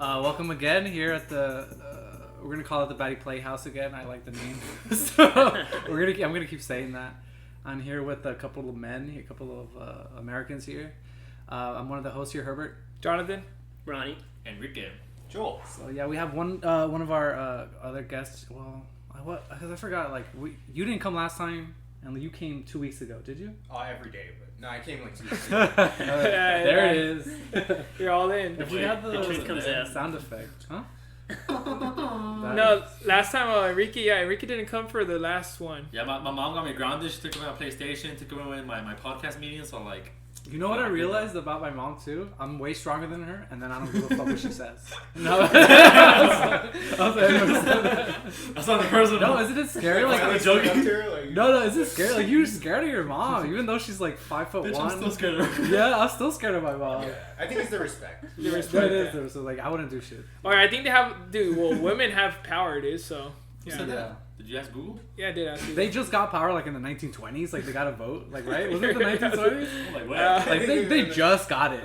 Welcome again here at the. We're gonna call it the Baddie Playhouse again. I like the name, so I'm gonna keep saying that. I'm here with a couple of men, a couple of Americans here. I'm one of the hosts here, Herbert, Jonathan, Ronnie, Enrique, Joel. So yeah, we have one of our other guests. Well, because I forgot. Like you didn't come last time, and you came 2 weeks ago. Did you? Every day, but no, I came like 2 weeks ago. There it is. you're all in. If we had the truth comes out. sound effect, huh? No, last time Enrique didn't come for the last one. Yeah, my mom got me grounded. She took away my PlayStation, took away my podcast meetings. So like, You know what I realized about my mom too? I'm way stronger than her, and then I don't give a fuck what she says. No, that's not the person. No, isn't it scary? Like, I'm joking. no, isn't it scary? Like you're scared of your mom, even though she's like 5'1". Bitch, I'm still scared of her. Yeah, I'm still scared of my mom. Yeah, I think it's the respect. You Yeah, respect it is. that. Though, so like, I wouldn't do shit. Alright, I think they have, dude. Well, women have power, dude. So Who yeah, said that? Did you ask Google? yeah, I did ask you. They just got power like in the 1920s. Like they got a vote. Like right? Was it the 1920s? I'm like, what? Like they just got it.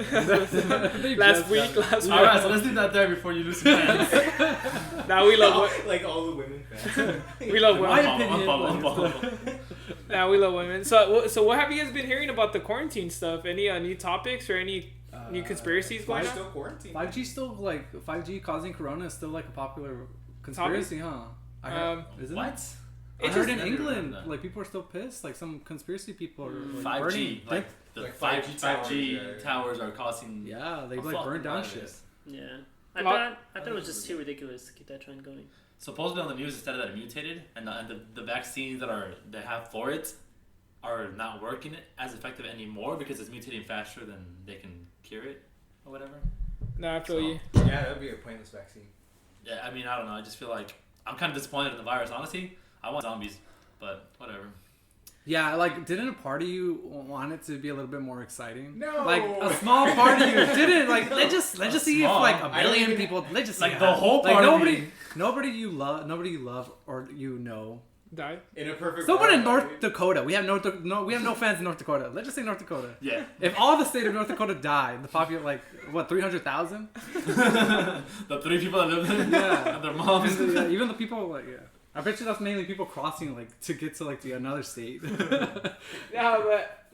They last just week. got it. All right, so let's leave that there before you lose some fans. Now we love Like all the women fans. we love My women. opinion. Now we love women. So what have you guys been hearing about the quarantine stuff? Any new topics or any new conspiracies going Why on? still quarantine? 5G still like 5G causing corona is still like a popular conspiracy, huh? I heard, isn't What? it? I It's heard just- in Never heard England, that. like people are still pissed. Like some conspiracy people are like 5G, burning. like the Like 5G 5G towers, towers are causing. Yeah, they a like fucking burned down shit. virus. Yeah. I Lot- thought it was just too ridiculous to keep that trend going. Supposedly on the news, instead of that it mutated, and the vaccines they have for it are not working as effective anymore because it's mutating faster than they can cure it or whatever. No, I feel you. Yeah, that would be a pointless vaccine. Yeah, I mean, I don't know. I just feel like I'm kind of disappointed in the virus. Honestly, I want zombies, but whatever. Yeah, like didn't a part of you want it to be a little bit more exciting? No. Like a small part of you didn't. Like let's just see if small. like a I don't million even- people. Let's just Like see the how- whole like part of nobody you love or you know. Die. In a perfect Someone in world, North Dakota. We have no fans in North Dakota. Let's just say North Dakota. Yeah. If all the state of North Dakota died, the population like what 300,000? The 3 people that live there Yeah. and their moms. Yeah, even the people like yeah. I bet you that's mainly people crossing like to get to like the another state.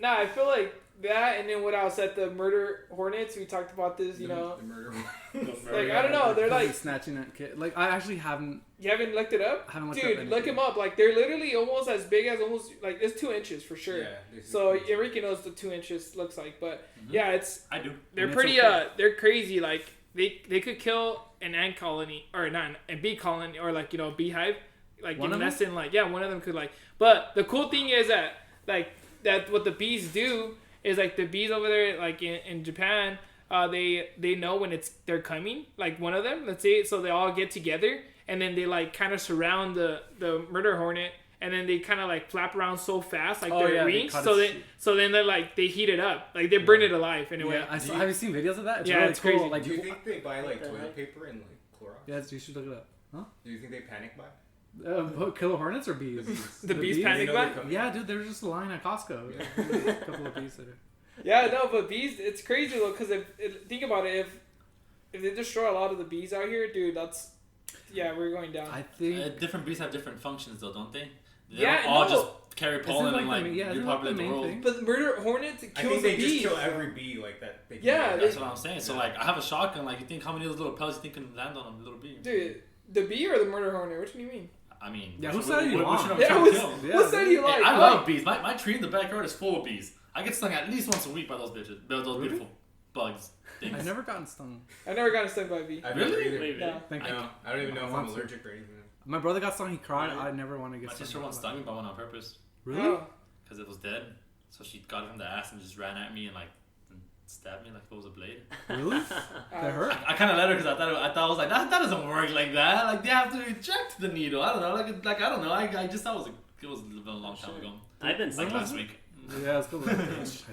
I feel like that, and then when I was at the murder hornets, we talked about this. You know, the murder. like I don't know, they're like snatching that kid. Like I actually haven't. you haven't looked it up, I haven't looked up dude. anything. Look them up. Like they're literally almost as big as almost like it's 2 inches for sure. Yeah, So Enrique knows the 2 inches looks like, but yeah, it's I do. they're And it's pretty okay. they're crazy. Like they could kill an ant colony or not a bee colony or like a beehive, like One in of them? less than like one of them could like. But the cool thing is that like that what the bees do is like the bees over there like in Japan, they know when they're coming, like one of them, let's say, so they all get together and then they like kind of surround the murder hornet. And then they kind of like flap around so fast, like Oh, their yeah, they wings. cut So its- then they're like they heat it up, like they burn it alive in a way. Yeah, have you seen videos of that? It's Yeah, really it's cool. crazy. Like, Do you think they buy like What the toilet heck? paper and like Clorox? yes, you should look it up. Huh? Do you think they panic buy? Killer hornets or bees? The bees panic They know buy? they're coming. Yeah, dude, there's just a line at Costco. A couple of bees there. Yeah, no, but bees, it's crazy though, because think about it, if they destroy a lot of the bees out here, dude, we're going down. I think. Different bees have different functions, though, don't they? They Yeah, don't all no. just carry Isn't pollen like and the like main- yeah, isn't like the repopulate the main world. thing? But murder hornets I kills think they the bees. just kill every bee like that. They Yeah, That's what I'm saying. So like, I have a shotgun. Like, you think how many of those little pellets you think can land on a little bee? Dude, the bee or the murder hornet? Which one do you mean? I mean, Yeah, which whose side are you which on? one I'm Yeah, trying to who's- kill? Yeah, what side do you like? Hey, I Oh, love bees. My tree in the backyard is full of bees. I get stung at least once a week by those bitches. Those Really? beautiful bugs. Things. I've never gotten stung. I've never gotten stung by a bee. I've Really? never either. Wait, No. Thank you. No, I don't even know I if want I'm to. allergic or anything. My brother got stung. He cried. Really? I never want to get My stung. sister once stung me by one on purpose Really? Oh. because it was dead. So she got it from the ass and just ran at me and like stabbed me like if it was a blade. Really? That hurt? I kind of let her because I thought I was like that doesn't work like that. Like they have to eject the needle. I don't know. Like I don't know. I just thought it was a long time ago. I've been Like stung. last week. Yeah, it's cool. I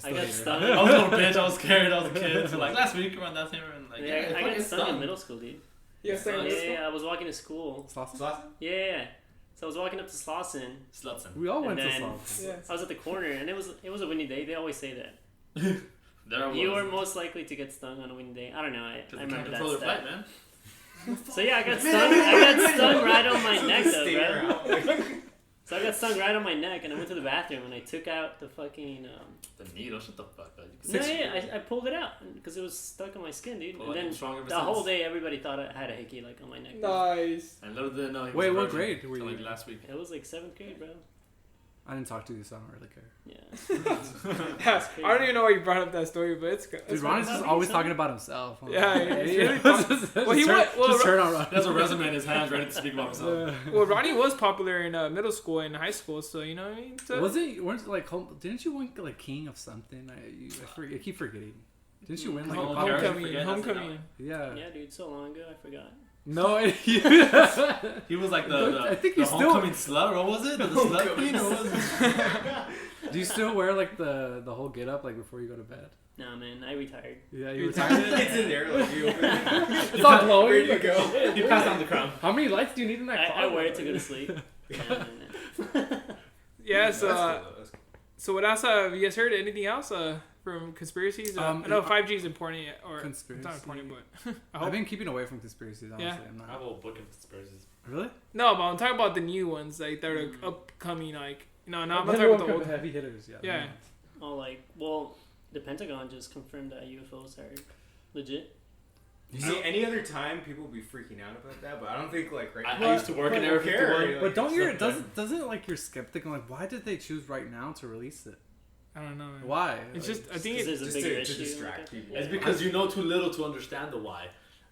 I got stung. I was a little bitch. I was scared. I was a kid. So like last week around that time and like Yeah, it I got fucking stung in middle school, dude. Yeah, stung in Yeah, middle school? Yeah, I was walking to school. Slauson? Yeah. So I was walking up to Slauson. Slutson. We all went And to then- Slough. Yeah. I was at the corner, and it was a windy day. They always say that. There I was. You are most likely to get stung on a windy day. I don't know. I Because we can't remember that control their stat. flight, man. So yeah, I got stung. I got stung right on my neck, though, Stare bro. out. So I got stung right on my neck, and I went to the bathroom and I took out the fucking. The needle, shut the fuck up. No, yeah, I pulled it out because it was stuck on my skin, dude. Well, And then strong ever the whole since. day, everybody thought I had a hickey like on my neck. dude. Nice. And little did I know he was Wait, a what virgin grade were till, you like in? last week. It was like 7th grade, bro. I didn't talk to you, so I don't really care. Yeah. I don't even know why you brought up that story, but it's good. Dude, Ronnie's just always talking about himself. Yeah, it's really just, Well, he turn, went- well, just turn on Ronnie. He has a resume in his hands ready to speak about himself. Well, Ronnie was popular in middle school and high school, so you know what I mean. So, Weren't like didn't you win like king of something? I keep forgetting. Didn't you win like Oh, a pop- Homecoming. homecoming. Yeah. Yeah, dude, so long ago, I forgot. No, He was like I think the he's still- homecoming slut, or what was it? The slut queen, or what was it? do you still wear like the whole get up like before you go to bed? Nah, man, I retired. Yeah, you It's retired. in there, like you open it. It's all glowing. Where do you go? He passed on the crown. How many lights do you need in that I closet? wear it to go to sleep. Yeah, That's so cool, though. That's cool. so what else have you guys heard? Anything else from conspiracies? I know 5G is important, or it's Conspiracy. not important, but I I've hope. been keeping away from conspiracies. Honestly, Yeah. I'm I have not. a whole book of conspiracies. Really? No, but I'm talking about the new ones, like that are upcoming, like no, I'm not talking about the old. heavy hitters. Yeah. Yeah. Oh, like, well, the Pentagon just confirmed that UFOs are legit. You see, any other time people would be freaking out about that, but I don't think like right I now. used to work in But Area who cares? 51. But don't you Stuff doesn't like you're skeptic? I'm like, why did they choose right now to release it? I don't know. Man. Why? It's Like, just I think 'Cause it's there's a just bigger to issue. distract people. It's because you know too little to understand the why.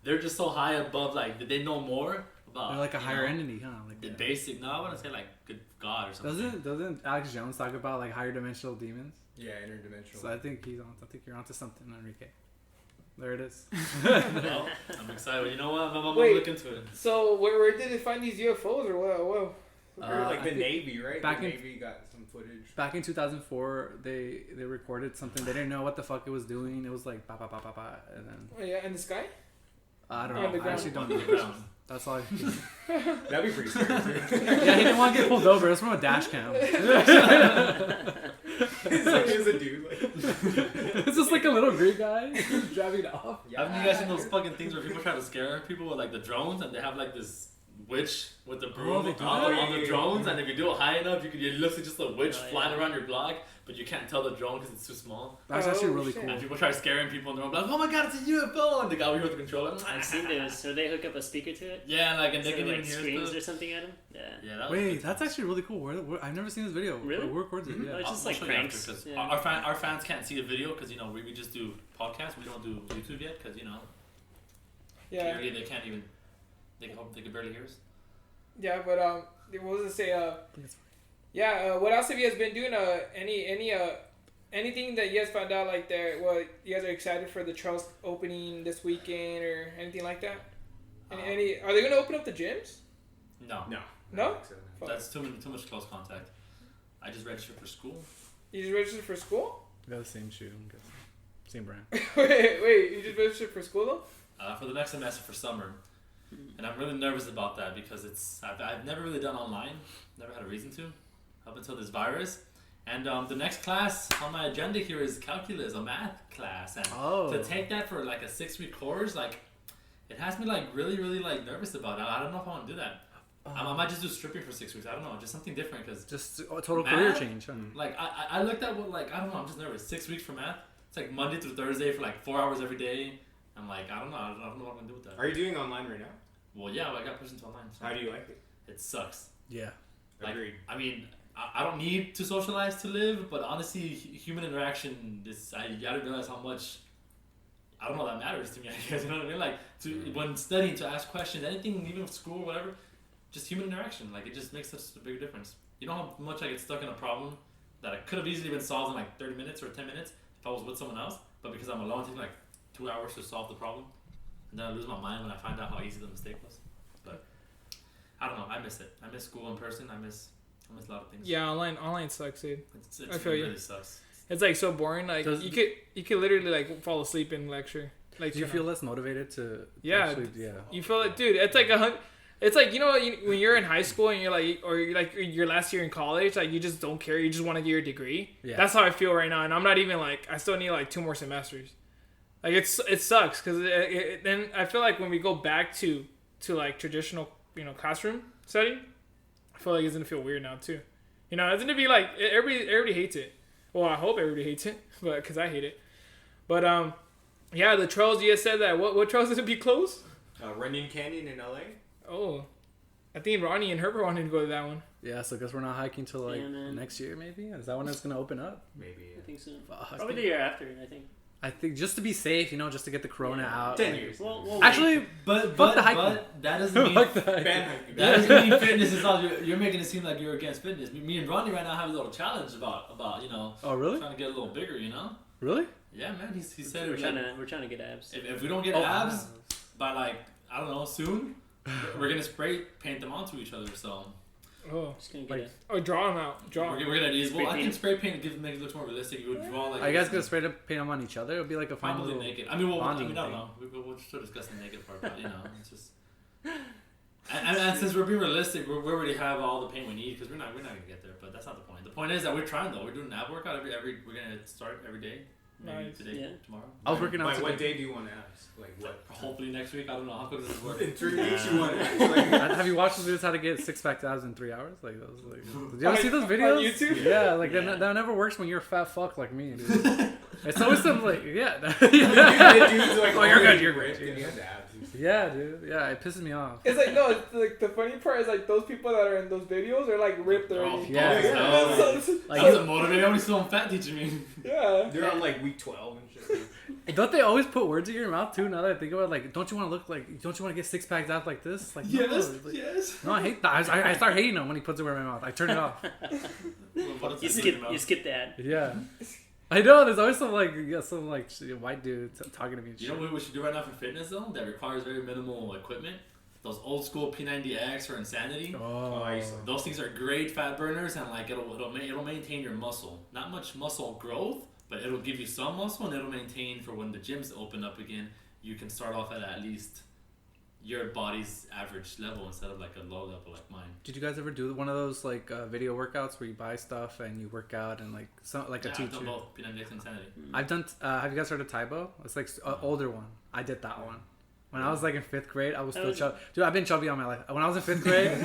They're just so high above, like, they know more about. they're like a you higher know, entity, huh? Like The basic, no, I want to say, like, good God or something. doesn't Alex Jones talk about like higher dimensional demons? Yeah, interdimensional. So I think I think you're onto something, Enrique. There it is. Well, I'm excited. You know what? I'm Wait. gonna look into it. So where did they find these UFOs or what? Whoa. Or like I the think Navy, right? back The in- Navy got some footage. Back in 2004, they recorded something. They didn't know what the fuck it was doing. It was like ba ba ba ba ba, and then Oh, yeah, in the sky. I don't On know. the I ground. actually don't On the know. ground. That's all. That'd be pretty scary. Yeah, he didn't want to get pulled over. It's from a dash cam. It's like there's a dude like. It's just like a little green guy driving off. Haven't you guys seen those fucking things where people try to scare people with like the drones and they have like this witch with the broom they do on that? the drones, and if you do it high enough, it looks like just a witch Oh, yeah. flying around your block, but you can't tell the drone because it's too small. That's Oh, actually really shit. cool. And people try scaring people in the room, like, oh my god, it's a UFO, and the guy over here with the controller. I've seen those. So they hook up a speaker to it. Yeah, like, and So they it, can like even hear screams stuff. or something at him. Yeah. Yeah, that was Wait, good. that's actually really cool. I've never seen this video. Really? Where records it? Mhm. Yeah. Oh, it's just I'll like show you pranks. after, 'cause Yeah. our fans can't see the video because, you know, we just do podcasts. We don't do YouTube yet because, you know, Yeah. clearly they can't even, they can barely hear us. Yeah, but what was it say? Yeah. What else have you guys been doing? Anything that you guys found out like that? Well, you guys are excited for the Charles opening this weekend or anything like that? Any? Are they gonna open up the gyms? No, No. No? I don't think so, no. that's too much close contact. I just registered for school. You just registered for school? We got the same shoe. I'm guessing. Same brand. wait, you just registered for school though? For the next semester for summer, and I'm really nervous about that because I've never really done online, never had a reason to, up until this virus. And the next class on my agenda here is calculus, a math class, and Oh. to take that for like a 6-week course, like it has me like really like nervous about it. I don't know if I want to do that. I might just do stripping for 6 weeks. I don't know, just something different because Just a total Math? career change. Huh? like I looked at what, like, I don't know, I'm just nervous. 6 weeks for math. It's like Monday through Thursday for like 4 hours every day. I'm like, I don't know what I'm gonna do with that. Are you doing online right now? Well, yeah, I got pushed into online. So How do you like it? it sucks. Yeah. Like, Agreed. I mean, I don't need to socialize to live, but honestly, human interaction, I didn't realize how much, I don't know, that matters to me, I guess, you know what I mean? Like, when studying, to ask questions, anything, even school, whatever, just human interaction, like, it just makes such a bigger difference. You know how much I get stuck in a problem that I could have easily been solved in like 30 minutes or 10 minutes if I was with someone else, but because I'm alone, it takes like 2 hours to solve the problem, and then I lose my mind when I find out how easy the mistake was. But I don't know, I miss it. I miss school in person. I miss a lot of things. Yeah, online sucks, dude. It's I feel it you. really sucks. It's like so boring. Like Does- you could literally like fall asleep in lecture. Like Do you know. feel less motivated to? Yeah. Actually, yeah. You feel it, dude. It's like it's like, you know, when you're in high school and you're like, or you're like your last year in college, like you just don't care. You just want to get your degree. Yeah. That's how I feel right now, and I'm not even like, I still need like 2 more semesters. Like it sucks because then I feel like when we go back to to like traditional, classroom setting, I feel like it's gonna feel weird now too. It's gonna be like everybody hates it. Well, I hope everybody hates it, but because I hate it. But yeah, the trails you just said that. What trails is gonna be closed? Runyon Canyon in LA. Oh, I think Ronnie and Herbert wanted to go to that one. Yeah, so I guess we're not hiking till like Yeah, man. next year, maybe. Is that when it's gonna open up? Maybe. I think so. Fuck. Probably the year after, I think. I think just to be safe, just to get the corona out. 10 years. We'll Actually, But fuck the hiking. but that doesn't mean Fuck the hiking. Ban hiking. that doesn't mean fitness is all. You're making it seem like you're against fitness. Me and Ronnie right now have a little challenge about Oh, really? trying to get a little bigger. Really? Yeah, man. He said we're it. trying to get abs. If we don't get Oh, abs by like I don't know soon, we're gonna spray paint them onto each other. So Oh, Just gonna get Like- it. oh, draw them out. Draw. we're gonna use. Well, Spray I think paint. spray paint makes it look more realistic. You would draw like. Are you guys gonna spray the paint them on each other? It'll be like a fun Probably little. naked. I mean, I bonding don't thing. know. We'll still discuss the naked part, but it's just. And since we're being realistic, we already have all the paint we need because we're not gonna get there. But that's not the point. The point is that we're trying though. We're doing an ab workout every. We're gonna start every day. Maybe Nice. today, Yeah. tomorrow. I was working out By today. what day do you want abs? Like what? Hopefully next week. I don't know how quick this is In working. 3 weeks you want abs? Like, Have you watched the videos how to get 6-pack abs in 3 hours? Like those. Like, did you ever see those On videos? YouTube? Yeah, like Yeah. that never works when you're a fat fuck like me, dude. It's always some like yeah. dudes like, Oh, you're good, already you're ripped good. and you have the abs. Yeah, dude. Yeah, it pisses me off. It's like no, it's like the funny part is like those people that are in those videos are like ripped They're all already. Yeah. yeah. Like, That doesn't motivate. I'm still fat teaching me. Yeah. They're on like week 12 and shit. don't they always put words in your mouth too? Now that I think about it, like, don't you want to look like? Don't you want to get 6-packs abs like this? Like, no, like- yes. No, I hate that. I start hating him when he puts it in my mouth. I turn it off. You skip that. Yeah. I know. There's always some white dude talking to me. And You shit. know what we should do right now for fitness though? That requires very minimal equipment. Those old school P90X or Insanity. Oh, I used to- Those things are great fat burners and like it'll maintain your muscle. Not much muscle growth, but it'll give you some muscle and it'll maintain for when the gyms open up again. You can start off at least your body's average level instead of like a low level like mine. Did you guys ever do one of those like video workouts where you buy stuff and you work out and like some like a I've teacher? done both P90X and Insanity. I've done. Have you guys heard of Taibo? It's like an older one. I did that one. When I was like in 5th grade, I was still chubby. Dude, I've been chubby all my life. When I was in 5th grade,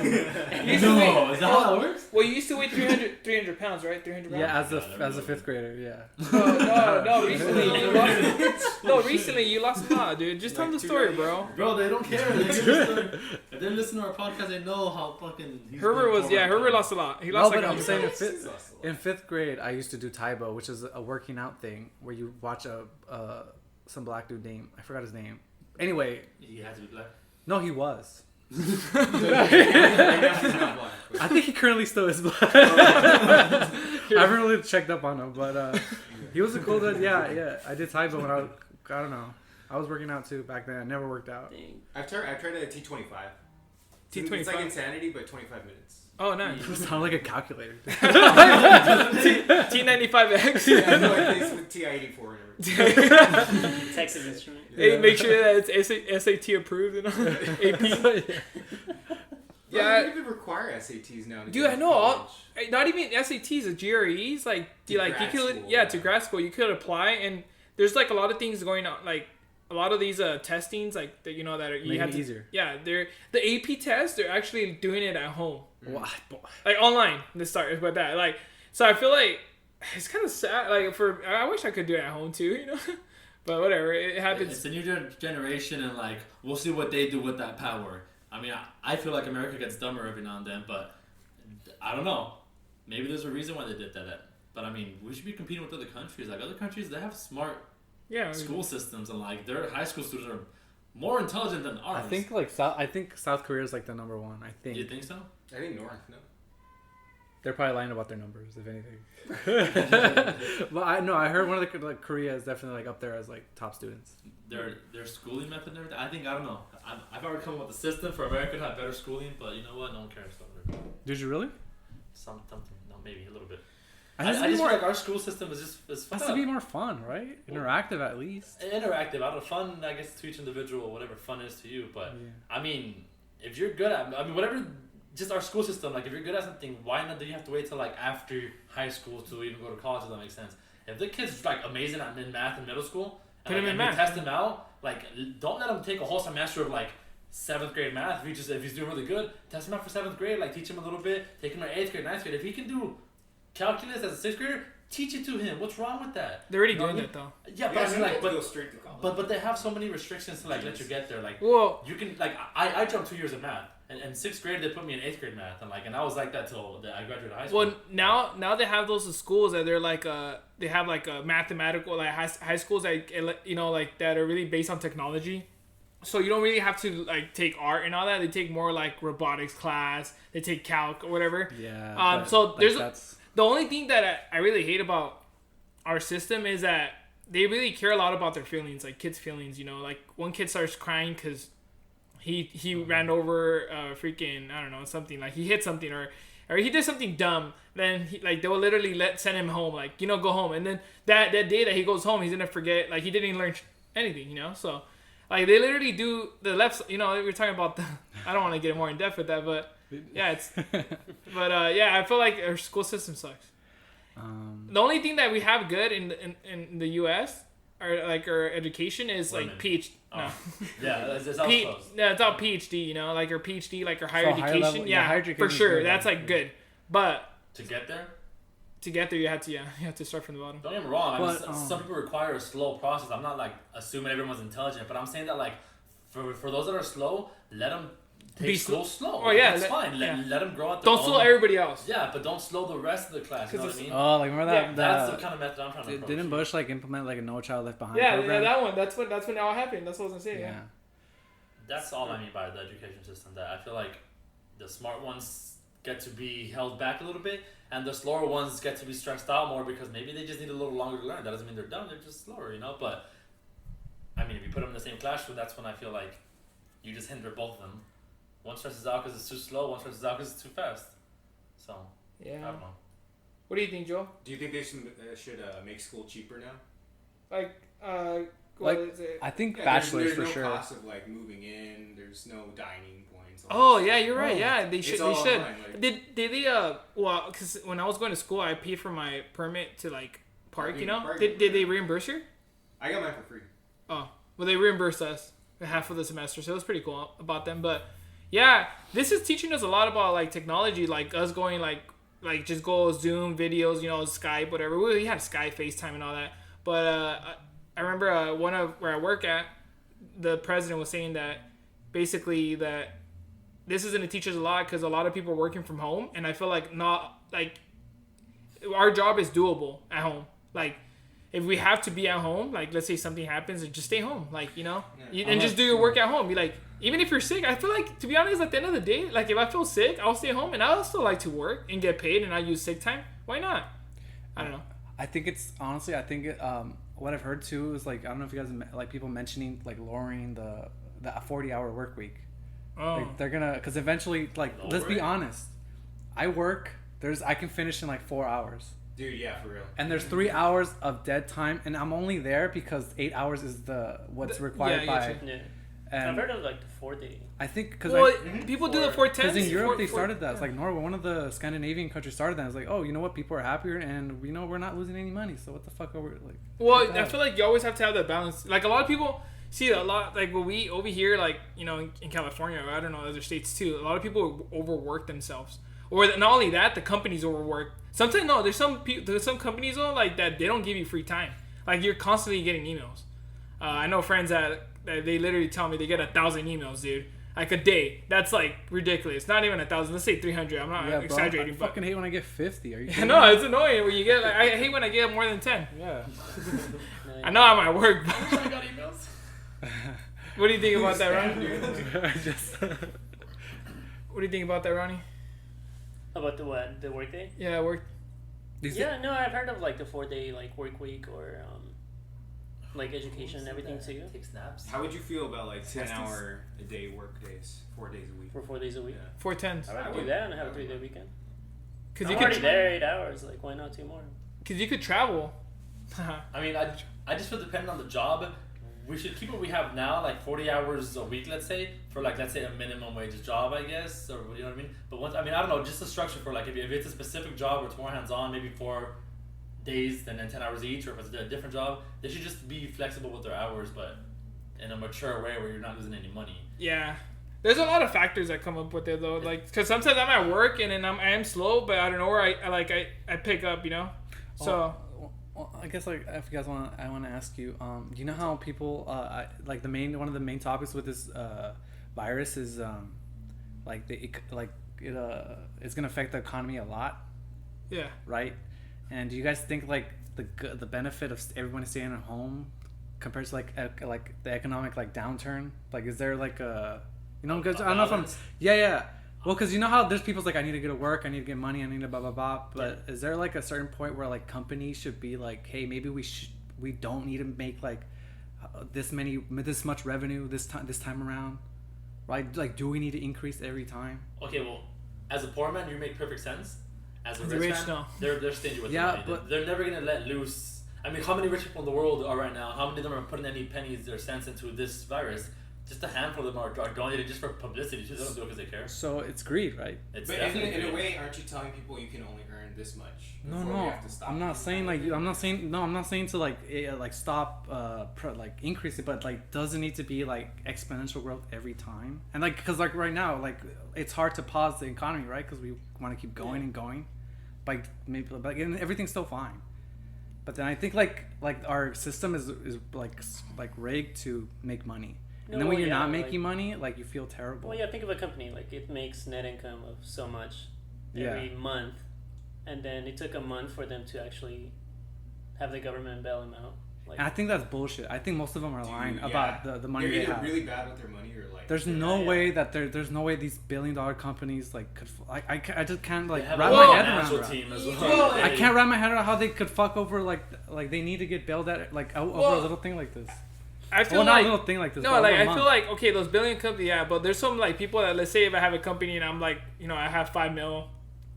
You used to weigh- No, is that how that works? Well, you used to weigh 300 pounds, right? 300 pounds. yeah, God, as a 5th grader, yeah. No. Recently you lost a lot, dude. Just tell them the story, bro. Bro, they don't care. If they listen to our podcast, they know how fucking. Herbert lost a lot. He lost No, like but I'm 100 saying pounds. in 5th grade, I used to do Taibo, which is a working out thing where you watch some black dude name. I forgot his name. Anyway, He had to be black. no, he was. Right now he's not black, but- I think he currently still is black. I haven't really checked up on him, but he was a cool dude. Yeah. I did Taibo when I don't know. I was working out too back then. I never worked out. Dang. I've tried a T25. It's T25. like Insanity, but 25 minutes. Oh, nice. You sound like a calculator. T95X. Yeah, I know like this with TI-84 and everything. Texas Instrument. Hey, make sure that it's SAT approved and all. AP. Yeah, Yeah. they even require SATs now. to Dude, get I into know all. college. Not even SATs, the GREs. Like, you To grad could, school, yeah, yeah. to grad school, you could apply, and there's like a lot of things going on, like a lot of these testings, like that that are, you Make have it to. easier. Yeah, they're the AP test. They're actually doing it at home, What? like online. To start with that, like, so I feel like it's kind of sad. Like, I wish I could do it at home too, but whatever, it happens. It's a new generation, and like we'll see what they do with that power. I mean, I feel like America gets dumber every now and then, but I don't know. Maybe there's a reason why they did that. But I mean, we should be competing with other countries. Like other countries, they have smart Yeah, school systems, and like their high school students are more intelligent than ours. I think South Korea is like the number one. I think You think so? I think North, no. they're probably lying about their numbers, if anything. But I heard one of the like Korea is definitely like up there as like top students. Their schooling method and everything. I don't know. I've already come up with a system for America to have better schooling, but you know what? No one cares. Did you really? Something. No, maybe a little bit. I I just just feel like our school system is has fucked to up. be more fun, right? Interactive at least. Interactive. I don't know. Fun, I guess, to each individual, whatever fun is to you. But Yeah. I mean, if you're good at, whatever, just our school system. Like, if you're good at something, why not do you have to wait till like after high school to even go to college? If that makes sense. If the kid's like amazing in math in middle school, Put him in and math. you test them out, like don't let them take a whole semester of like 7th grade math. If he's doing really good, test him out for 7th grade. Like teach him a little bit. Take him to 8th grade, 9th grade. If he can do calculus as a 6th grader, teach it to him. What's wrong with that? They're already You know doing what it though. Yeah, but Yeah, I mean, like, go straight to college. but they have so many restrictions to like let you get there. Like, Well, you can like I jumped 2 years of math, and in 6th grade they put me in 8th grade math, and I was like that till I graduated high school. well, now they have those schools that they're like they have like a mathematical like high schools like like that are really based on technology. So you don't really have to like take art and all that. They take more like robotics class. They take calc or whatever. Yeah. So like, there's that's the only thing that I really hate about our system is that they really care a lot about their feelings, like kids' feelings. Like one kid starts crying because he ran over freaking I don't know something like he hit something or he did something dumb. Then they will literally send him home like go home. And then that day that he goes home, he's gonna forget like he didn't even learn anything. So. Like, they literally do the left, we were talking about I don't want to get more in depth with that, but yeah, I feel like our school system sucks. The only thing that we have good in the U.S. or like our education is Women. like PhD. Oh. No. Yeah, it's all close. No, it's all PhD, like our PhD, like our higher So higher education. level- yeah, higher education for is sure. good, That's like, like good. But To get there, to get there, you have to start from the bottom. don't get me wrong. I mean, But, some people require a slow process. I'm not like assuming everyone's intelligent, but I'm saying that like for those that are slow, let them Be take school slow. Oh, yeah, That's fine. yeah. Let them grow at their Don't own. slow everybody else. Yeah, but don't slow the rest of the class. You know what I mean? Oh, like remember that? Yeah, That's the that kind of method I'm trying to approach. didn't Bush like implement like a No Child Left Behind Yeah, program? that one. That's when it all happened. That's what I was gonna say. Yeah. That's all I mean by the education system. That I feel like the smart ones get to be held back a little bit, and the slower ones get to be stressed out more because maybe they just need a little longer to learn. That doesn't mean they're dumb; they're just slower, But I mean, if you put them in the same classroom, that's when I feel like you just hinder both of them. One stresses out because it's too slow. One stresses out because it's too fast. So I Yeah. don't know. What do you think, Joe? Do you think they should make school cheaper now? Like, Like, what is it? I think Yeah, bachelors there's for no sure. cost of like moving in. There's no dining points. Oh yeah, you're right. Yeah, they It's should. They all should. online, like- Did they well, because when I was going to school, I paid for my permit to like park. Parking. Did they reimburse you? I got mine for free. Oh, well, they reimbursed us half of the semester, so it was pretty cool about them. But yeah, this is teaching us a lot about like technology, like us going like just go Zoom videos, Skype, whatever. We had Skype, FaceTime, and all that. But I remember one of where I work at, the president was saying that basically that this is going to teach us a lot because a lot of people are working from home, and I feel like not like our job is doable at home. Like if we have to be at home, like let's say something happens, and just stay home, like and just do your work at home. Be like, even if you're sick, I feel like to be honest, at the end of the day, like if I feel sick, I'll stay home, and I'll still like to work and get paid, and I use sick time. Why not? I don't know. I think it's honestly. I think it, what I've heard too is like I don't know if you guys like people mentioning like lowering the 40-hour work week. Oh, Like, they're gonna because eventually like let's be honest. I work. I can finish in like 4 hours. Dude, yeah, for real. And there's 3 hours of dead time, and I'm only there because 8 hours is what's required yeah, I by. get Yeah. I've And heard of like the 4-day. I think because well, people do the 410s. because in Europe they four- started that. It's like Norway, one of the Scandinavian countries started that. It's like, oh, you know what? People are happier, and we're not losing any money. So what the fuck are we like? Well, fuck I that? feel like you always have to have that balance. Like a lot of people see a lot, like when we over here, like in California, or I don't know, other states too. A lot of people overwork themselves, or not only that, the companies overwork. Sometimes no, there's some companies though like that they don't give you free time. Like you're constantly getting emails. I know friends that they literally tell me they get 1,000 emails, dude. Like a day. That's like ridiculous. Not even 1,000. Let's say 300. I'm not exaggerating. I But fucking hate when I get 50. Are you? I kidding know me? it's annoying when you get. Like, I hate when I get more than 10. Yeah. I know I'm at work. But I got emails. what do you think about that, Ronnie? Just, What do you think about that, Ronnie? About the what? The workday? Yeah, work. Yeah, no, I've heard of like the 4-day like work week or like education and everything too. Take snaps. How would you feel about like 10-hour a day work days, 4 days a week? For 4 days a week. Yeah. 410s. I would do that and have a 3-day weekend. Cause I'm you already could. there 8 hours. Like, why not 2 more? Cause you could travel. I mean, I just feel depending on the job, we should keep what we have now, like 40 hours a week, let's say, for like let's say a minimum wage job, I guess, or you know what I mean. But once I don't know, just the structure for like if it's a specific job where it's more hands-on, maybe 4 days and then 10 hours each, or if it's a different job, they should just be flexible with their hours, but in a mature way where you're not losing any money. Yeah. There's a lot of factors that come up with it though, like because sometimes I'm at work and then I am slow, but I don't know where I pick up, you know. So well, I guess like if you guys want, I want to ask you. Do you know how people like one of the main topics with this virus is it's gonna affect the economy a lot, yeah. right? And do you guys think like the benefit of everyone staying at home compared to like the economic like downturn? Like, is there like a because I don't know if I'm yeah. Well, because you know how there's people's like, I need to go to work, I need to get money, I need to blah blah blah. But is there like a certain point where like companies should be like, hey, maybe we don't need to make like this much revenue this time around, right? Like, do we need to increase every time? Okay, well, as a poor man, you make perfect sense. As a As rich a rich, man, no. they're stingy with their Yeah, money. but- They're never gonna let loose. I mean, how many rich people in the world are right now? How many of them are putting any pennies or cents into this virus? Just a handful of them are donated just for publicity. They don't do it because they care. So it's greed, right? It's But definitely in a greed. way, aren't you telling people you can only earn this much? No, before we have to stop I'm not it? saying like I'm not saying to like stop increase it, but like doesn't need to be like exponential growth every time. And like because like right now like it's hard to pause the economy, right? Because we want to keep going and going, like maybe like and everything's still fine. But then I think like our system is like rigged to make money. And then when you're not making money, like you feel terrible. Well, yeah, think of a company like it makes net income of so much every month, and then it took a month for them to actually have the government bail them out. Like, And I think that's bullshit. I think most of them are lying about the money They're they either have. really bad with their money or like. There's no way that there's no way these billion-dollar companies like could I just can't like They have wrap a my head financial around it. team as well. Well, I can't wrap my head around how they could fuck over like they need to get bailed out like over a little thing like this. I feel Well, not like a little thing like this. no, but like over a I feel month. like okay, those billion companies, yeah, but there's some like people that let's say if I have a company and I'm like, I have 5 mil,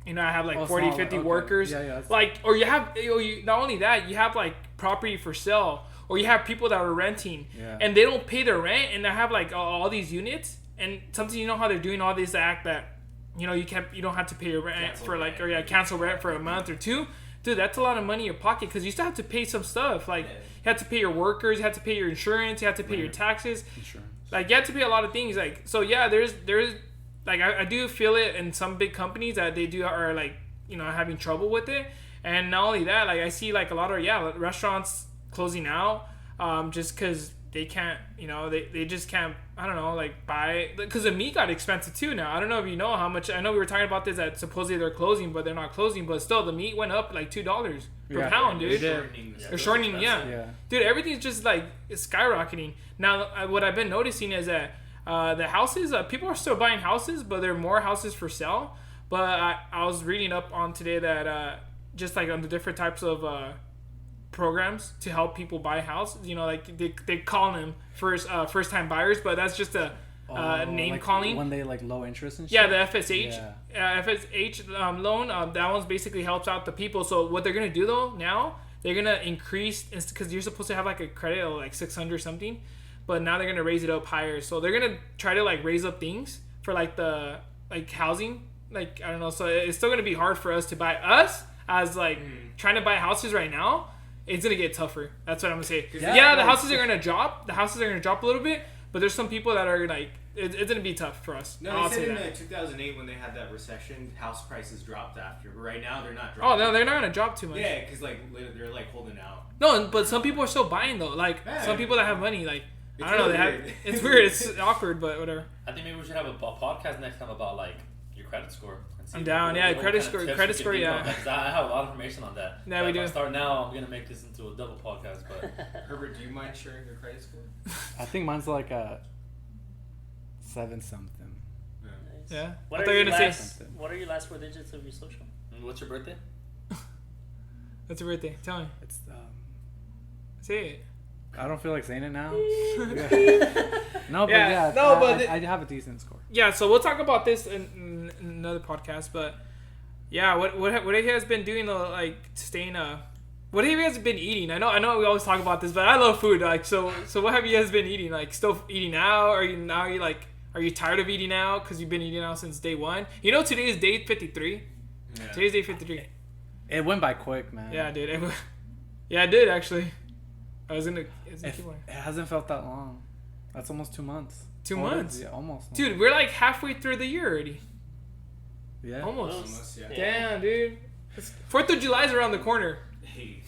I have like Oh, 40, small, 50 okay. workers, Yeah, that's- like, or you have, not only that, you have like property for sale, or you have people that are renting, Yeah. and they don't pay their rent, and they have like all these units, and sometimes how they're doing all this act that, you don't have to pay your rent Cancel for like, rent. or cancel rent for a month or two. Dude, that's a lot of money in your pocket because you still have to pay some stuff. Like, you have to pay your workers, you have to pay your insurance, you have to pay your taxes. Insurance. Like, you have to pay a lot of things. Like, so yeah, there's like I do feel it in some big companies that they are like having trouble with it. And not only that, like I see like a lot of restaurants closing out just because they can't they just can't, I don't know, like buy, because the meat got expensive too now. I don't know if you know how much. I know we were talking about this that supposedly they're closing, but they're not closing. But still, the meat went up like $2 per pound, dude. They're shortening, Yeah. Dude, everything's just like it's skyrocketing. Now, what I've been noticing is that the houses, people are still buying houses, but there are more houses for sale. But I was reading up on today that just like on the different types of programs to help people buy houses, like they call them first time buyers, but that's just a name like calling. when they like low interest and shit. Yeah, the FSH, FSH loan. That one basically helps out the people. So what they're gonna do though now, they're gonna increase, because you're supposed to have like a credit of like 600 something, but now they're gonna raise it up higher. So they're gonna try to like raise up things for like the like housing. Like I don't know. So it's still gonna be hard for us to buy as like trying to buy houses right now. It's gonna get tougher. That's what I'm gonna say. Yeah, the houses are gonna drop. The houses are gonna drop a little bit, but there's some people that are like, it's gonna be tough for us. No, I'll they say said in that. 2008 when they had that recession, house prices dropped after. But right now they're not Oh dropping. no, they're not gonna drop too much. Yeah, because like they're like holding out. No, but some people are still buying though. Like Yeah. some people that have money, like It's I don't know, really they have. weird. It's weird. It's awkward, but whatever. I think maybe we should have a podcast next time about like your credit score. And see I'm down. Yeah, what credit kind of score- tips credit we can score, give yeah. on that, 'cause I have a lot of information on that. Yeah, But we if do. I start now, I'm gonna make this into a double podcast. But Herbert, do you mind sharing your credit score? I think mine's like a 7 something. Nice. Yeah. What I are thought you your were gonna last? say- What are your last 4 digits of your social? what's your birthday? That's a weird thing. Tell me. It's Say it. I don't feel like saying it now. No, but Yeah, yeah, no, but I have a decent score. Yeah, so we'll talk about this in another podcast. But yeah, what have you guys been doing to like staying what have you guys been eating? I know we always talk about this, but I love food. Like so what have you guys been eating? Like still eating out? Are you tired of eating out because you've been eating out since day one? Today is day 53. Yeah. Today's day 53. It went by quick, man. Yeah, dude. Yeah, I did actually. I was gonna. It hasn't felt that long. That's almost 2 months. 2 Oh, months? Yeah, almost. Dude, we're like halfway through the year already. Yeah. Almost. Yeah. Damn, dude. 4th of July is around the corner. Hey,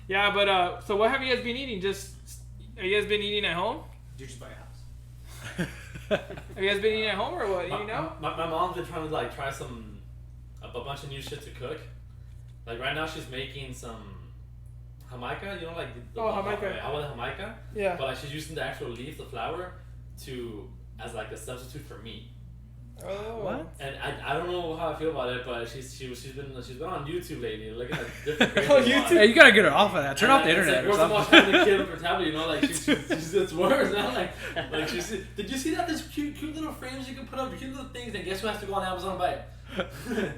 Yeah, but so what have you guys been eating? Just have you guys been eating at home? dude, just buy a house. Have you guys been eating at home or what? Eating out? My mom's been trying to like try a bunch of new shit to cook. Like right now she's making some Jamaica, you know, like Jamaica. I want Jamaica. Yeah. But like she's using the actual leaf, the flour, as like a substitute for meat. Oh. What? And I don't know how I feel about it, but she's been on YouTube lately, looking at different Oh, videos. YouTube? Hey, you gotta get her off of that. Turn off the It's internet like, or where's the something. mom having a kid with her tablet, you know, like she's it's worse now. Like she's. Did you see that? There's cute little frames you can put up, cute little things, and guess who has to go on Amazon and buy it?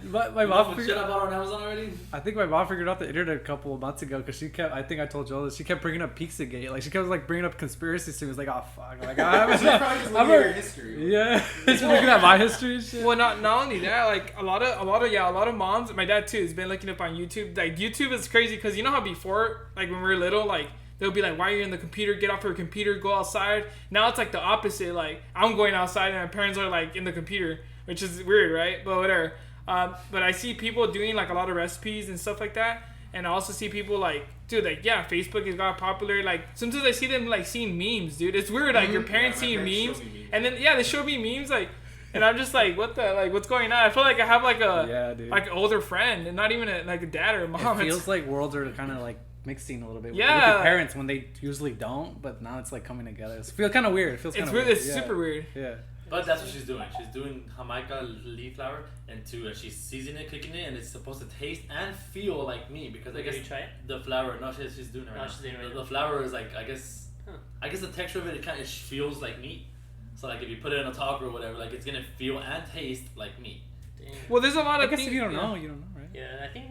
My mom Shit I bought on Amazon already. I think my mom figured out the internet a couple of months ago because she kept. I think I told Joel that she kept bringing up Pizzagate. Like she kept like bringing up conspiracy theories. Like oh fuck. Like I She's probably just looking at your history. Yeah, she's looking at my history and shit. Well, not only that, like a lot of moms. My dad too has been looking up on YouTube. Like YouTube is crazy because you know how before, like when we were little, like they'll be like, "Why are you in the computer? Get off your computer, go outside." Now it's like the opposite. Like I'm going outside and my parents are like in the computer, which is weird, right? But whatever. But I see people doing like a lot of recipes and stuff like that, and I also see people like, dude, like yeah, Facebook has got popular. Like sometimes I see them like seeing memes, dude. It's weird, like your parents Yeah, my seeing parents memes, show me memes. and then yeah, they show me memes like, and I'm just like, what the like, what's going on? I feel like I have like a Yeah, dude. like older friend, and not even like a dad or a mom. It It's- feels like worlds are kind of like mixing a little bit. Yeah. With your parents when they usually don't, but now it's like coming together. It feels kind of weird. It feels kind it's of weird. weird. It's Yeah. super weird. Yeah. But that's what she's doing. She's doing Jamaica leaf flour and she's seasoning it, cooking it, and it's supposed to taste and feel like meat because I Did guess you try it? the flour. No, she's doing it right No, now. she's doing it right The now. flour is like I guess Huh. the texture of it it feels like meat. So like if you put it in a taco or whatever, like it's gonna feel and taste like meat. Dang. Well, there's a lot I of guess things. if you don't yeah. know, you don't know, right? Yeah, I think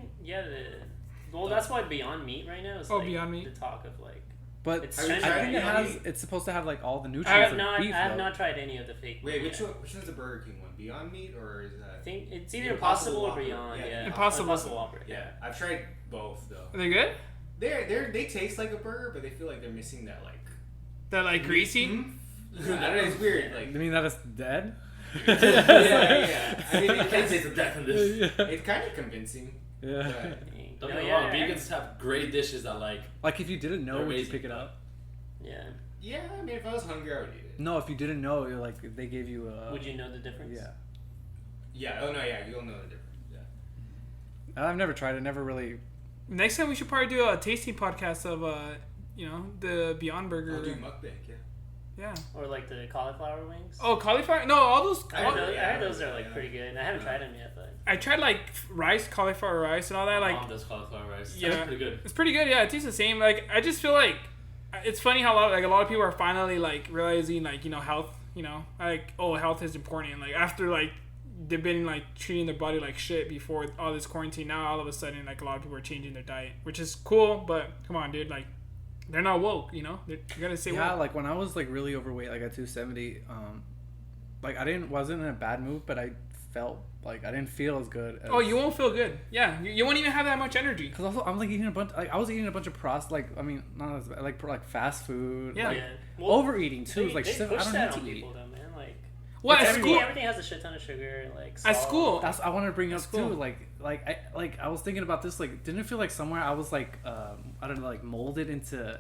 well that's why Beyond Meat right now is Oh, like Beyond Meat. the talk of like. But It's I trendy. think it Have you has. tried It's supposed to have like all the I nutrients have of not. beef. I have though. not tried any of the fake. Wait, meat which yet. one's the Burger King one? Beyond Meat or is I that? think it's either The Impossible or Whopper. Beyond. Yeah, Impossible. Whopper. Yeah, I've tried both though. Are they good? They taste like a burger, but they feel like they're missing that like. They're like greasy. I don't know. It's weird. Like You mean that it's dead? yeah. I mean, I can't taste the death in this. it's kind of convincing. Yeah. But Don't No, get me yeah, wrong, I- vegans have great dishes that like. Like if you didn't know, They're would you amazing. pick it up? Yeah. yeah, I mean, if I was hungry, I would eat it. No, if you didn't know, you're like if they gave you a. Would you know the difference? Yeah. Yeah. Oh no. Yeah, you'll know the difference. Yeah. I've never tried it. Never really. Next time we should probably do a tasting podcast of the Beyond Burger. I'll do mukbang. Yeah. Yeah. Or like the cauliflower wings. Oh, cauliflower? No, all those. I all- heard those are like pretty good. I haven't tried them yet, but I tried like rice, cauliflower rice, and all that. Like Mom does cauliflower rice. Yeah. That's pretty good. it's pretty good. Yeah, it tastes the same. Like I just feel like it's funny how a lot of people are finally like realizing like health. Like health is important. Like after like they've been like treating their body like shit before all this quarantine. Now all of a sudden like a lot of people are changing their diet, which is cool. But come on, dude, like they're not woke. You gotta say Yeah, woke. like when I was like really overweight, like at 270, like I wasn't in a bad mood, but I felt like I didn't feel as good. As, Oh, you won't feel good. Yeah, you won't even have that much energy. Because also I'm like eating a bunch. Like I was eating a bunch of not as bad, like fast food. Yeah. Like, yeah. overeating too. They, like they shit, push I don't that need on to eat. people though, man. Like Well, at everything, school, everything has a shit ton of sugar. Like At salt. school. That's I wanted to bring up That's cool. too. I was thinking about this. Like, didn't it feel like somewhere I was like I don't know, like molded into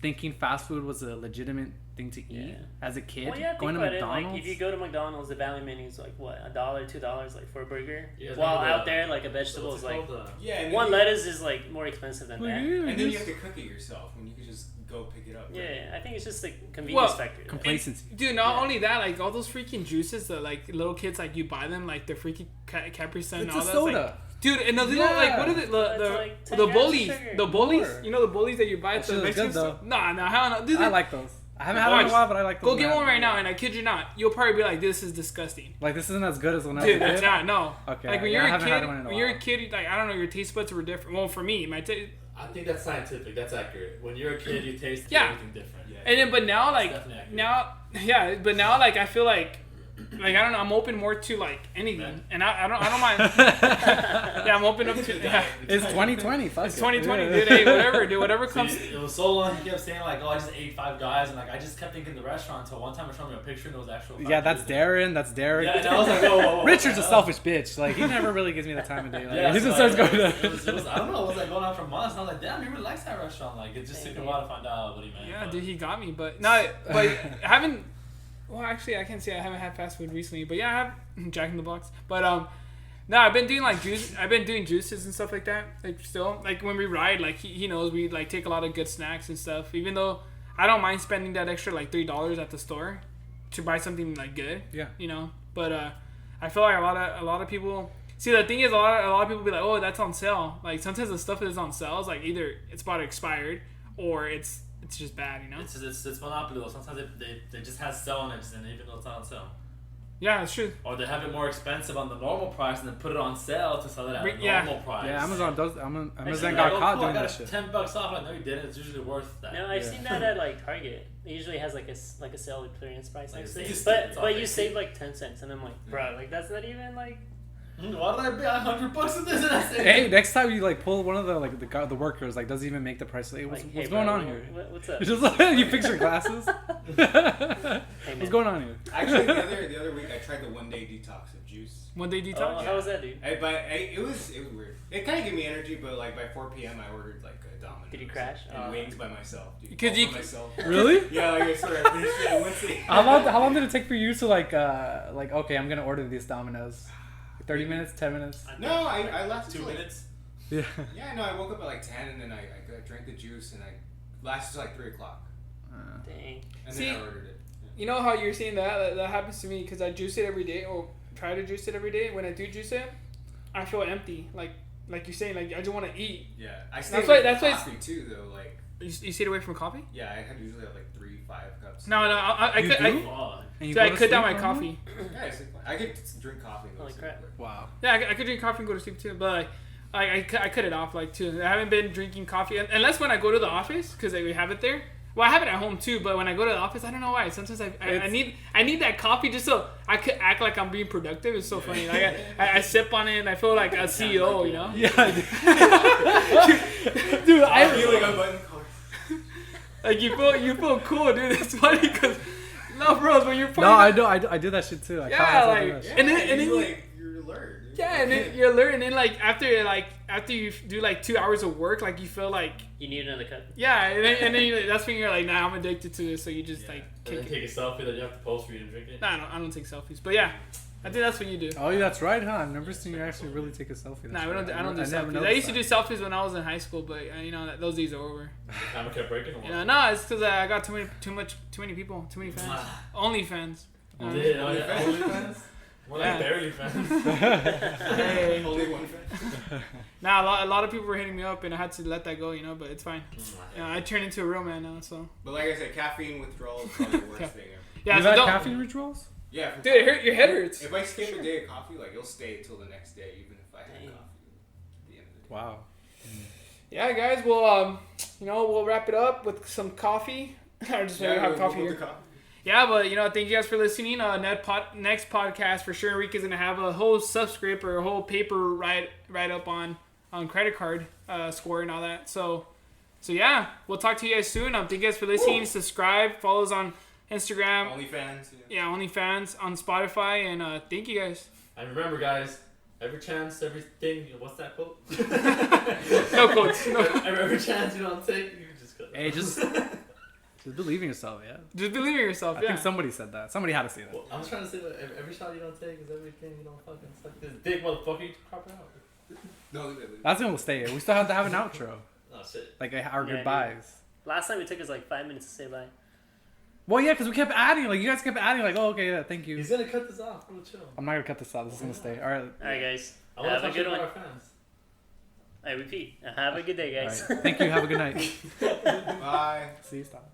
thinking fast food was a legitimate thing to eat Yeah. as a kid? Well, yeah, going think to about McDonald's. it. Like, if you go to McDonald's, the value menu is like what, $1, $2, like for a burger. Yeah, While remember out there, like a vegetable What's is it like called? Yeah. And then one you- lettuce is like more expensive than that. And then you have to cook it yourself when you could just go pick it up. Yeah, I think it's just the convenience Well, factor. complacency. Dude, not Yeah. only that, like all those freaking juices that like little kids like you buy them like the freaking Capri Sun and It's all a that. soda. Like, dude, and the little like what are It's the like 10 the grams of bullies? sugar. The bullies? More. You know the bullies that you buy at That the shit is Mexican good, though. store? Nah, hell no. Dude, I like those. I haven't had them in a Watch. while, but I like those. go get now. one right now, and I kid you not, you'll probably be like, "This is disgusting." Like this isn't as good as when I was Dude, a it's kid. not. No. Okay, Like when yeah, I you're a haven't had kid, one in a when you're a while. kid, like I don't know, your taste buds were different. Well, for me, my taste. I think that's scientific. That's accurate. When you're a kid, you taste Yeah. everything different. Yeah. And then, but now, like definitely accurate. now, yeah, but now, like I feel like like I don't know. I'm open more to like anything, Man. and I don't mind. Yeah, I'm open up to. Yeah, It's 2020. Fuck it's it. 2020, Yeah. dude. Hey, whatever, dude. Whatever See, comes. it was so long. He kept saying like, "Oh, I just ate 5 guys," and like I just kept thinking the restaurant until one time I showed me a picture and there was actual. Yeah, that's Darren. That's Derek. Yeah, and I was like, "Whoa." Richard's a selfish bitch. Like he never really gives me the time of day. Like, Yeah, he so, just starts like, going it was, I don't know. It was like going on for months. And I was like, "Damn, he really likes that restaurant." Like it just took a while to find out what he meant. Yeah, but- dude, he got me, but no, but I haven't. Well, actually, I can't say I haven't had fast food recently, but yeah, I have Jack in the Box. But no, I've been doing like juice. I've been doing juices and stuff like that. Like still, like when we ride, like he knows we like take a lot of good snacks and stuff. Even though I don't mind spending that extra like $3 at the store to buy something like good. Yeah. You know, but I feel like a lot of people. See, the thing is, a lot of people be like, "Oh, that's on sale." Like sometimes the stuff that is on sale is like either it's about expired or it's just bad, you know. It's monopoly though. Sometimes they just have sale on it, and even though it's not on sale, Yeah, it's true. or they have it more expensive on the normal price and then put it on sale to sell it at Yeah. normal price. Yeah, Amazon does. Amazon Like, got oh, caught cool, I doing got that it shit. $10 off. I know you didn't. It's usually worth that. No, I've Yeah. seen that at like Target. It usually has like a sale with clearance price Like, next it's to it. just- But it's all but you basic. save like 10 cents, and I'm like, bro, like that's not even like. Why did I pay $100 in this? And I said, Hey, next time you like pull one of the like the workers like doesn't even make the price. Like, what's Like, hey, going bro, on here? What's up? It's just like you fix your glasses. Hey, What's man. going on here? Actually, the other week I tried the 1 day detox of juice. One day detox. Oh, how was that, dude? It was weird. It kind of gave me energy, but like by 4 p.m. I ordered like a Domino's. Did you crash? And wings by myself. Dude. Could All you- by myself. Really? Yeah, like I swear, I finished it in one sitting. How long did it take for you to like okay, I'm gonna order these Domino's? 30 minutes, 10 minutes. No, I lasted 2 till, like, minutes. Yeah. Yeah, no, I woke up at like 10 and then I drank the juice and I lasted till like 3 o'clock. Dang. And See, then I ordered it. You know how you're saying that happens to me because I juice it every day or try to juice it every day. When I do juice it, I feel empty. Like you're saying, like I just want to eat. Yeah. I That's stayed why- away that's from why coffee too, though. Like, You stayed away from coffee? yeah, I had usually have like 3-5 cups. No, I You could. do? Fuck. And you So go I to cut down my sleep on coffee. Yeah, it's like, I could drink coffee and go Holy to sleep. crap. Wow. Yeah, I could drink coffee and go to sleep too, but I cut it off like too. I haven't been drinking coffee unless when I go to the office because we have it there. Well, I have it at home too, but when I go to the office, I don't know why. Sometimes I need that coffee just so I could act like I'm being productive. It's so funny. Like I sip on it and I feel like a CEO, you know? Yeah. Dude, I feel like I'm button color. Like you feel cool, dude. It's funny because no, bros, when you're putting No, I know. I do that shit too. I Yeah, can't like- do that shit. And then you- you're alert. yeah, and then you're learning. And then after you do like 2 hours of work, like you feel like You need another cup. yeah, and then that's when you're like, nah, I'm addicted to this. So you just like And then kick it. take a selfie that you have to post for you to drink it. Nah, I don't take selfies, but yeah, I think that's what you do. Oh, yeah, that's right, huh? I've never seen you actually really take a selfie. That's Nah, right. I don't do never selfies. I noticed used to that. do selfies when I was in high school, but you know those days are over. Camera kept breaking or what? You know, no, it's because I got too many people, too many fans, only fans. Did OnlyFans? More like Yeah. barely fans. Hey. Only one fan. Nah, a lot of people were hitting me up, and I had to let that go, you know. But it's fine. I turned into a real man now, so But like I said, caffeine withdrawal is probably the worst thing ever. yeah. You've So had don't, caffeine withdrawals? Yeah, for dude, your head hurts. If I skip a day of coffee, like it'll stay until the next day, even if I had Dang. coffee at the end of the day. Wow. Yeah, guys. Well, we'll wrap it up with some coffee. I just have we'll coffee go here. to coffee. Yeah, but thank you guys for listening. Next podcast for sure. Enrique's gonna have a whole subscript or a whole paper write up on credit card score and all that. So yeah, we'll talk to you guys soon. Thank you guys for listening. Subscribe, follow us on Instagram. OnlyFans. Yeah, OnlyFans on Spotify, and thank you guys. And remember, guys, every chance, everything. What's that quote? No quotes. No. every chance you don't take, you just cut. Hey, just believe in yourself, yeah. Just believe in yourself. I Yeah. think somebody said that. Somebody had to say that. Well, I was trying to say that every shot you don't take is everything you don't fucking suck. This big motherfucker, you crop it out. No, leave it. That's gonna stay. We still have to have an outro, Oh shit. like our Yeah, goodbyes. Last time it took us like 5 minutes to say bye. Well, yeah, because we kept adding. Like you guys kept adding. Like, oh, okay, yeah, thank you. He's gonna cut this off. We'll chill. I'm not gonna cut this out. This is gonna stay. All right. All right, guys. I want Have to a talk good about one. our fans. I repeat. Have a good day, All guys. right. Thank you. Have a good night. Bye. See you. Stop.